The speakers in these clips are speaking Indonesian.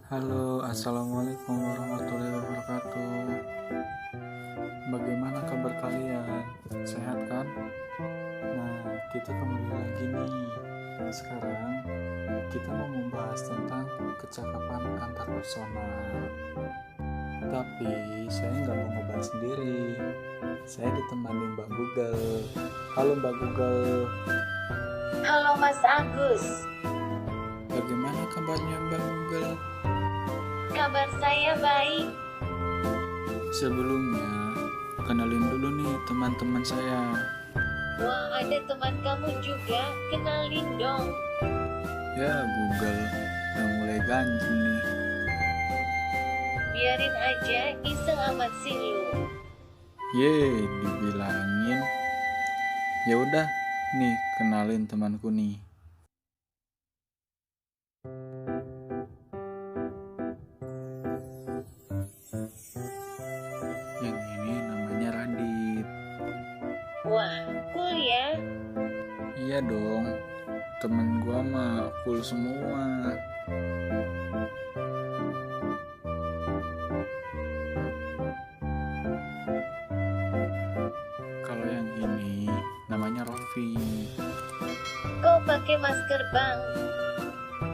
Halo, assalamualaikum warahmatullahi wabarakatuh. Bagaimana kabar kalian? Sehat kan? Nah, kita kembali lagi nih. Sekarang kita mau membahas tentang kecakapan antar personal. Tapi saya nggak mau ngebahas sendiri. Saya ditemani Mbak Google. Halo Mbak Google. Halo Mas Agus, Bagaimana kabarnya Mbak Google? kabar saya baik. Sebelumnya, kenalin dulu nih teman-teman saya. Wah, ada teman kamu juga, kenalin dong. Ya Google, udah mulai ganjil nih. Biarin aja, iseng amat sih lu. Dibilangin. Ya udah, nih kenalin temanku nih. Yang ini namanya Radit. Wah, cool ya. Iya dong, temen gua mah cool semua. Kalau yang ini namanya Rofi. Kau pakai masker bang?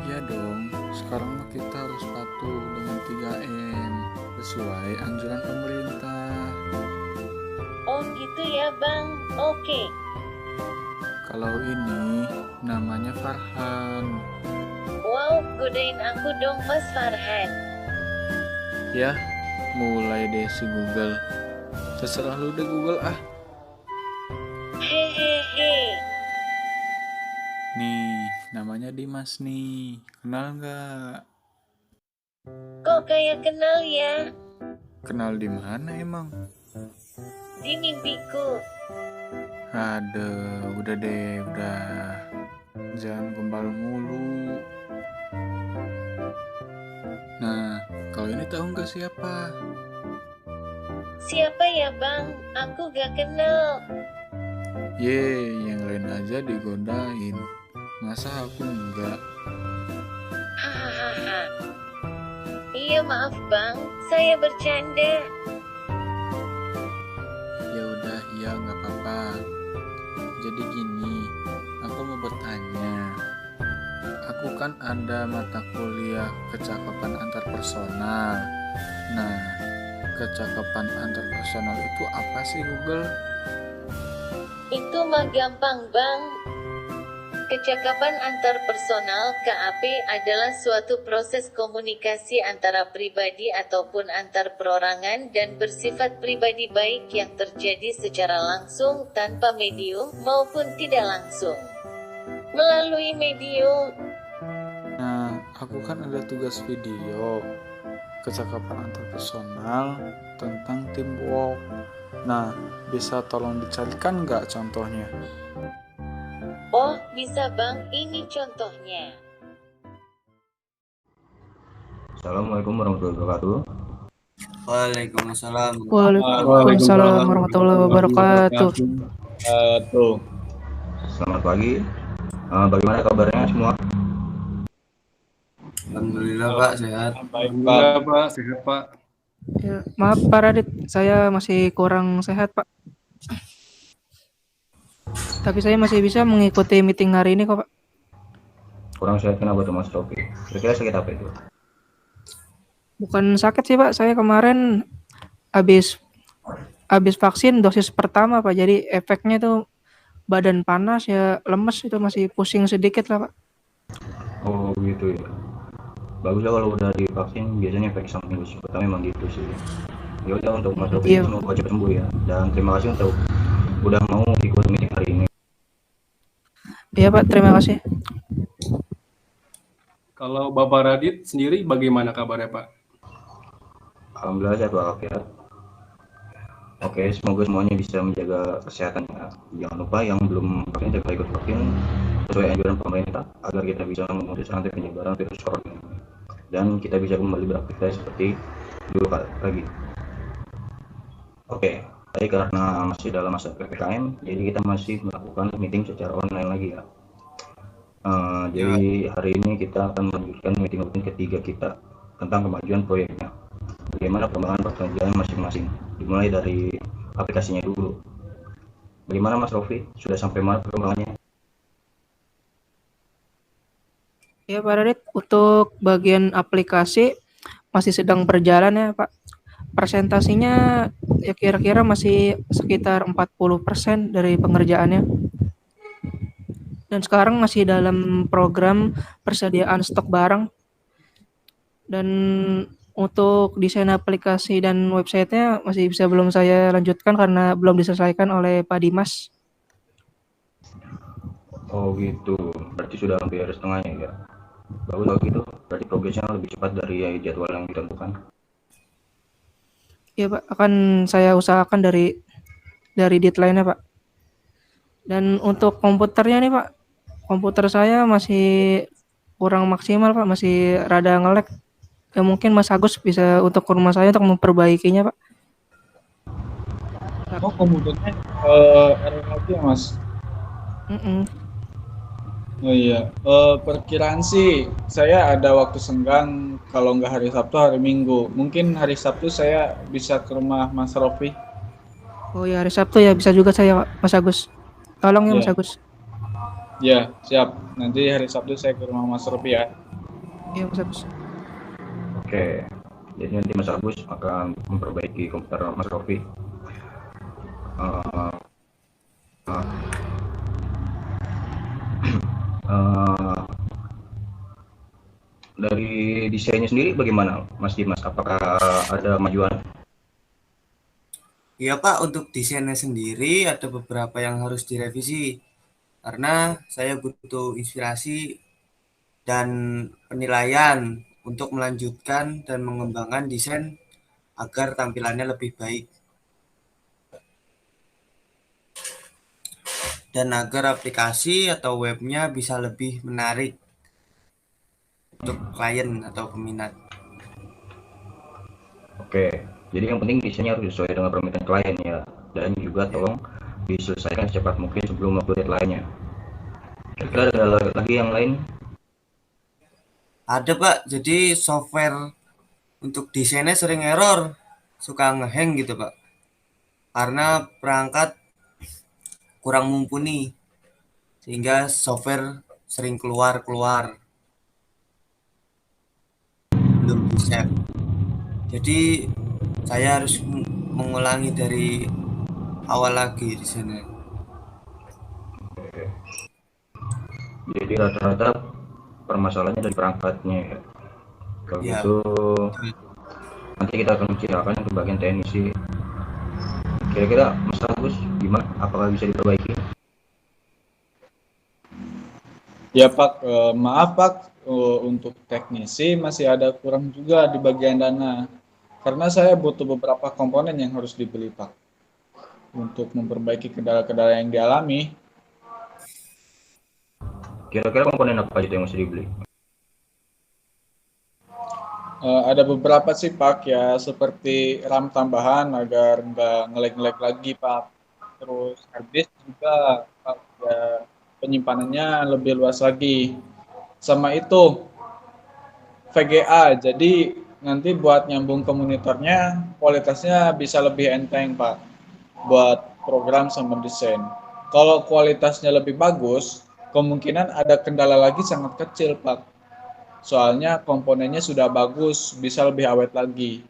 Iya dong, sekarang mah kita harus patuh dengan 3M sesuai anjuran pemerintah. Oh gitu ya bang, oke. Kalau ini namanya Farhan. Wow, godain aku dong Mas Farhan. Ya, mulai deh si Google. Terserah lu deh Google ah. Hehehe. Nih, namanya Dimas nih. Kenal nggak? Kok kayak kenal ya? Kenal di mana emang? Di mimpiku. Aduh, udah deh, udah. Jangan gombal mulu. Nah, kalau ini tahu nggak siapa? Siapa ya bang? Aku gak kenal. Yang lain aja digodain. Masa aku enggak? Hahaha. Iya maaf bang, saya bercanda. Ya udah, iya nggak apa-apa. Jadi gini, aku mau bertanya. Aku kan ada mata kuliah kecakapan antar personal. Nah, kecakapan antar personal itu apa sih Google? Itu mah gampang bang. Kecakapan antar personal (KAP) adalah suatu proses komunikasi antara pribadi ataupun antar perorangan dan bersifat pribadi baik yang terjadi secara langsung, tanpa medium, maupun tidak langsung melalui medium. Nah, aku kan ada tugas video kecakapan antar personal tentang teamwork. Nah, bisa tolong dicarikan nggak contohnya? Oh, bisa bang, ini contohnya. Assalamualaikum warahmatullahi wabarakatuh. Waalaikumsalam. Waalaikumsalam warahmatullahi wabarakatuh. Selamat pagi. Bagaimana kabarnya semua? Alhamdulillah Pak, sehat. Alhamdulillah Pak, sehat Pak. Ya, maaf Pak Radit, saya masih kurang sehat Pak. Tapi saya masih bisa mengikuti meeting hari ini kok Pak. Kurang sehat kenapa tuh Mas Rofi? Kira-kira sakit apa itu? Bukan sakit sih Pak, saya kemarin habis vaksin dosis pertama Pak. Jadi efeknya tuh badan panas ya, lemes, itu masih pusing sedikit lah Pak. Oh gitu ya. Bagus ya kalau udah divaksin, biasanya efek samping dosis pertama memang gitu sih. Ya udah, untuk Mas Rofi Iya. semoga cepat sembuh ya. Dan terima kasih untuk udah mau ikut meeting hari ini. Iya Pak, terima kasih. Kalau Bapak Radit sendiri bagaimana kabarnya Pak? Alhamdulillah sehat walafiat. Oke, semoga semuanya bisa menjaga kesehatan ya. Jangan lupa yang belum vaksin segera ikut vaksin sesuai anjuran pemerintah agar kita bisa memutus rantai penyebaran virus corona dan kita bisa kembali beraktivitas seperti dulu lagi. Oke, tadi karena masih dalam masa PPKM, jadi kita masih melakukan meeting secara online lagi ya. Jadi hari ini kita akan melanjutkan meeting rutin ketiga kita. tentang kemajuan proyeknya. Bagaimana perkembangan pekerjaan masing-masing, dimulai dari aplikasinya dulu. Bagaimana Mas Rofi? Sudah sampai mana perkembangannya? Ya Pak Radit, untuk bagian aplikasi masih sedang berjalan ya Pak. Presentasinya ya kira-kira masih sekitar 40% dari pengerjaannya. Dan sekarang masih dalam program persediaan stok barang. Dan untuk desain aplikasi dan websitenya masih belum saya lanjutkan karena belum diselesaikan oleh Pak Dimas. Oh gitu, berarti sudah hampir setengahnya ya. Bagus kalau gitu, berarti progresnya lebih cepat dari jadwal yang ditentukan. Ya Pak, akan saya usahakan dari deadline-nya Pak. Dan untuk komputernya nih Pak, komputer saya masih kurang maksimal Pak, masih rada nge-lag. Ya mungkin Mas Agus bisa untuk ke rumah saya untuk memperbaikinya Pak. Oh, komputernya error lagi ya Mas? Oh iya, perkiraan sih saya ada waktu senggang kalau nggak hari Sabtu, hari Minggu. Mungkin hari Sabtu saya bisa ke rumah Mas Rofi. Oh ya hari Sabtu ya bisa juga saya Pak, Mas Agus. Tolong ya Mas Iya. Agus. Ya, siap. Nanti hari Sabtu saya ke rumah Mas Rofi ya. Iya Mas Agus. Oke, jadi nanti Mas Agus akan memperbaiki komputer Mas Rofi. Uh, uh, uh, dari desainnya sendiri bagaimana Mas Dimas? Apakah ada kemajuan? Iya Pak, untuk desainnya sendiri ada beberapa yang harus direvisi karena saya butuh inspirasi dan penilaian untuk melanjutkan dan mengembangkan desain agar tampilannya lebih baik dan agar aplikasi atau webnya bisa lebih menarik untuk klien atau peminat. Oke, jadi yang penting desainnya harus sesuai dengan permintaan klien ya, dan juga tolong diselesaikan secepat mungkin sebelum waktu deadline-nya. Kira-kira ada lagi yang lain? Ada Pak, jadi software untuk desainnya sering error, suka ngehang gitu Pak, karena perangkat kurang mumpuni sehingga software sering keluar belum bisa. Jadi saya harus mengulangi dari awal lagi di sana. Jadi rata-rata permasalahannya dari perangkatnya ya. Kalau Ya. gitu nanti kita akan bicarakan ke bagian teknisi. Kira-kira Mas Agus gimana? Apakah bisa diperbaiki? Ya Pak, maaf Pak, untuk teknisi masih ada kurang juga di bagian dana. Karena saya butuh beberapa komponen yang harus dibeli Pak. Untuk memperbaiki kendala-kendala yang dialami. Kira-kira komponen apa aja yang mesti dibeli? Ada beberapa sih Pak ya, seperti RAM tambahan agar nggak nge-lag lagi Pak. Terus hard disk juga Pak, ya, penyimpanannya lebih luas lagi. Sama itu VGA, jadi nanti buat nyambung ke monitornya kualitasnya bisa lebih enteng Pak, buat program sama desain. Kalau kualitasnya lebih bagus, kemungkinan ada kendala lagi sangat kecil Pak. Soalnya komponennya sudah bagus, bisa lebih awet lagi.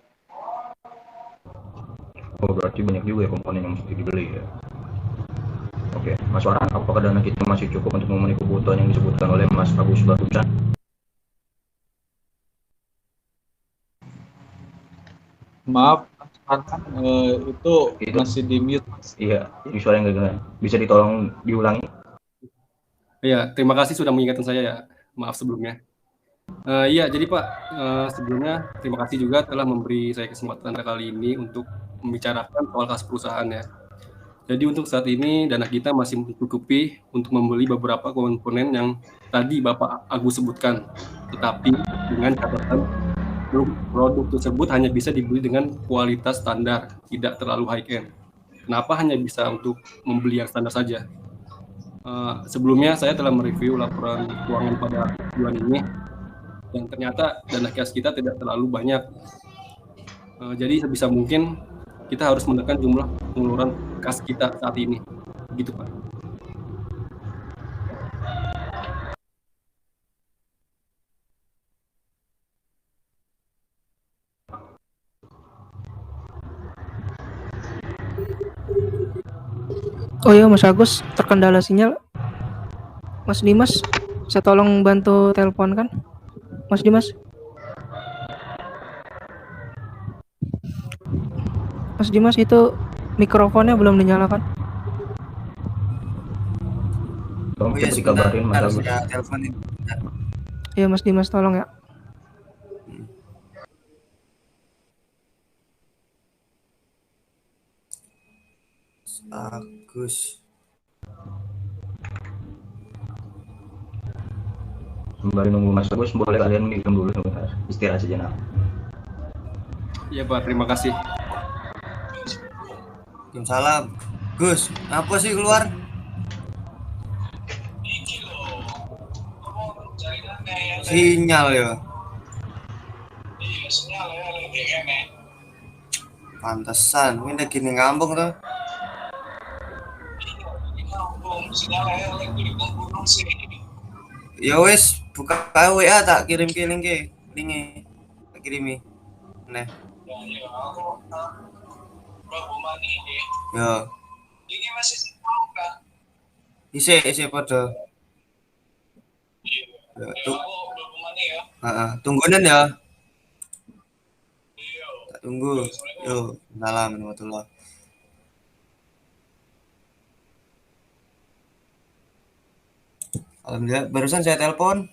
Oh, berarti banyak juga ya komponen yang mesti dibeli ya. Oke, Mas Warhan, apakah dana kita masih cukup untuk memenuhi kebutuhan yang disebutkan oleh Mas Agus barusan? Maaf, itu masih di mute. Iya, ini suara yang gak. Bisa ditolong diulangi? Iya, terima kasih sudah mengingatkan saya ya. Maaf sebelumnya. Iya, jadi Pak, sebelumnya terima kasih juga telah memberi saya kesempatan kali ini untuk membicarakan soal kas perusahaan ya. Jadi untuk saat ini dana kita masih mencukupi untuk membeli beberapa komponen yang tadi Bapak Agus sebutkan. Tetapi dengan catatan produk tersebut hanya bisa dibeli dengan kualitas standar, tidak terlalu high end. Kenapa hanya bisa untuk membeli yang standar saja? Sebelumnya saya telah mereview laporan keuangan pada bulan ini. dan ternyata dana kas kita tidak terlalu banyak. Jadi sebisa mungkin kita harus menekan jumlah pengeluaran kas kita saat ini. Begitu, Pak. Oh iya Mas Agus, terkendala sinyal. Mas Dimas, saya tolong bantu telepon kan? Mas Dimas. Mas Dimas itu mikrofonnya belum dinyalakan. Tolong Oh iya, bisa dikabarin Mas sebentar, Agus. saya teleponin. Bentar. Iya Mas Dimas tolong ya. Agus. Sembari nunggu Mas Agus, boleh kalian minum dulu sebentar, istirahat sejenak. Iya, Pak. Terima kasih. Waalaikumsalam. Gus, apa sih keluar? Sinyal ya. Pantesan, ini gini ngambung tuh. Ya wes, buka WA tak kirim ke link tak kirimi. Nah. Ya. Ini masih isi pada. Ya, tungguin ya. Tak tunggu. Yo, salam warahmatullahi. Alhamdulillah, barusan saya telepon.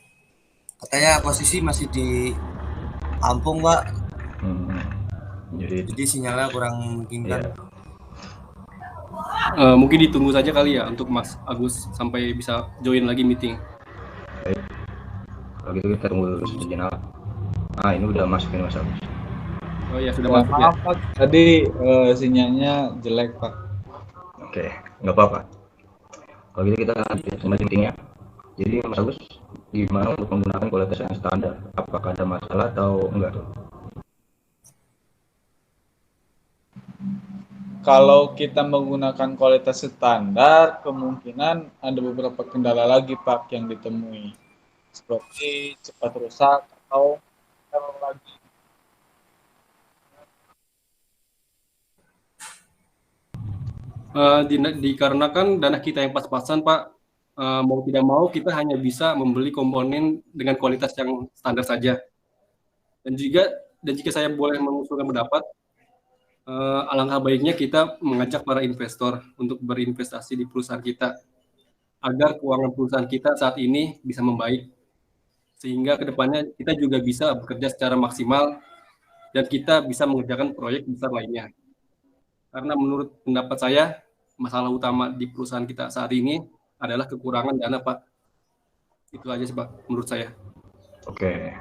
Katanya posisi masih di Lampung, Pak. Jadi sinyalnya kurang memungkinkan. Mungkin ditunggu saja kali ya untuk Mas Agus sampai bisa join lagi meeting. Baik. Kalau gitu kita tunggu sejenak. Ini udah masuk ini Mas Agus. Oh ya, sudah masuk ya. Maaf Pak, tadi sinyalnya jelek Pak. Oke, nggak apa-apa. Kalau gitu kita lanjut meetingnya. Jadi Mas Agus, gimana untuk menggunakan kualitas yang standar? Apakah ada masalah atau enggak tuh? Kalau kita menggunakan kualitas standar, kemungkinan ada beberapa kendala lagi Pak yang ditemui. Seperti cepat rusak atau error lagi. Dikarenakan dana kita yang pas-pasan, Pak, mau tidak mau kita hanya bisa membeli komponen dengan kualitas yang standar saja. Dan jika saya boleh mengusulkan pendapat, alangkah baiknya kita mengajak para investor untuk berinvestasi di perusahaan kita agar keuangan perusahaan kita saat ini bisa membaik, sehingga kedepannya kita juga bisa bekerja secara maksimal dan kita bisa mengerjakan proyek besar lainnya. Karena menurut pendapat saya, masalah utama di perusahaan kita saat ini adalah kekurangan dana, Pak. Itu aja sih, Pak, menurut saya. Oke,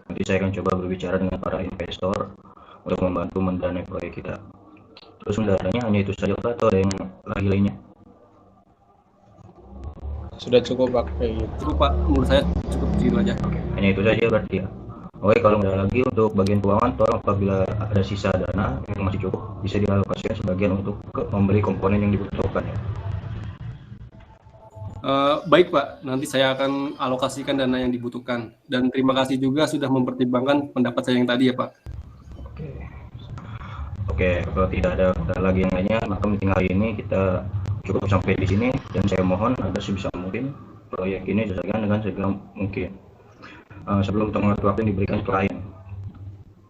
nanti saya akan coba berbicara dengan para investor untuk membantu mendanai proyek kita. Terus mendananya hanya itu saja Pak, atau ada yang lainnya? Sudah cukup Pak kayak gitu. Cukup Pak, menurut saya cukup segitu aja. Oke, hanya itu saja berarti ya. Oke, kalau nggak ada lagi untuk bagian keuangan, tolong apabila ada sisa dana yang masih cukup, bisa dialokasikan sebagian untuk membeli komponen yang dibutuhkan ya. Baik Pak, nanti saya akan alokasikan dana yang dibutuhkan. Dan terima kasih juga sudah mempertimbangkan pendapat saya yang tadi ya Pak. Oke, kalau tidak ada lagi yang lainnya, maka meeting hari ini kita cukup sampai di sini. Dan saya mohon agar sebisa mungkin proyek ini diselesaikan dengan segera mungkin. Sebelum tengah waktu yang diberikan klien.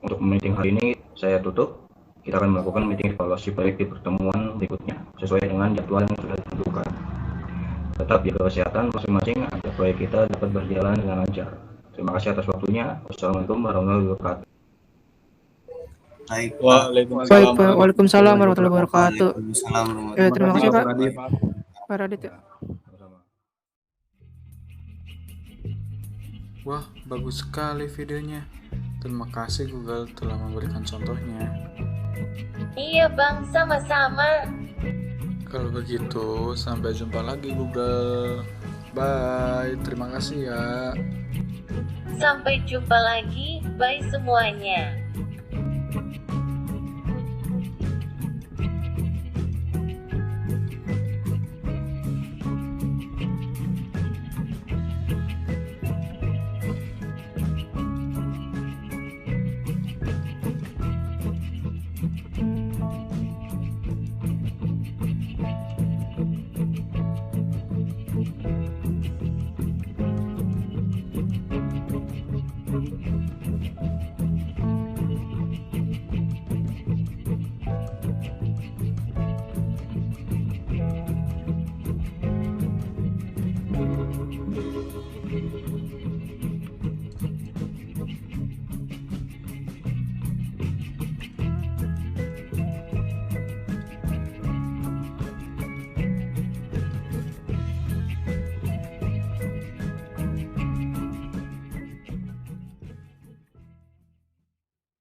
Untuk meeting hari ini saya tutup. Kita akan melakukan meeting evaluasi proyek di pertemuan berikutnya sesuai dengan jadwal yang sudah ditentukan. Tetap jaga kesehatan masing-masing agar proyek kita dapat berjalan dengan lancar. Terima kasih atas waktunya. Wassalamualaikum warahmatullahi wabarakatuh. Baik, Waalaikumsalam warahmatullahi wabarakatuh. Terima kasih Pak. Pak Radit ya. Wah, bagus sekali videonya. Terima kasih Google telah memberikan contohnya. Iya Bang, sama-sama. Kalau begitu, sampai jumpa lagi Google. Bye, terima kasih ya. Sampai jumpa lagi, bye semuanya.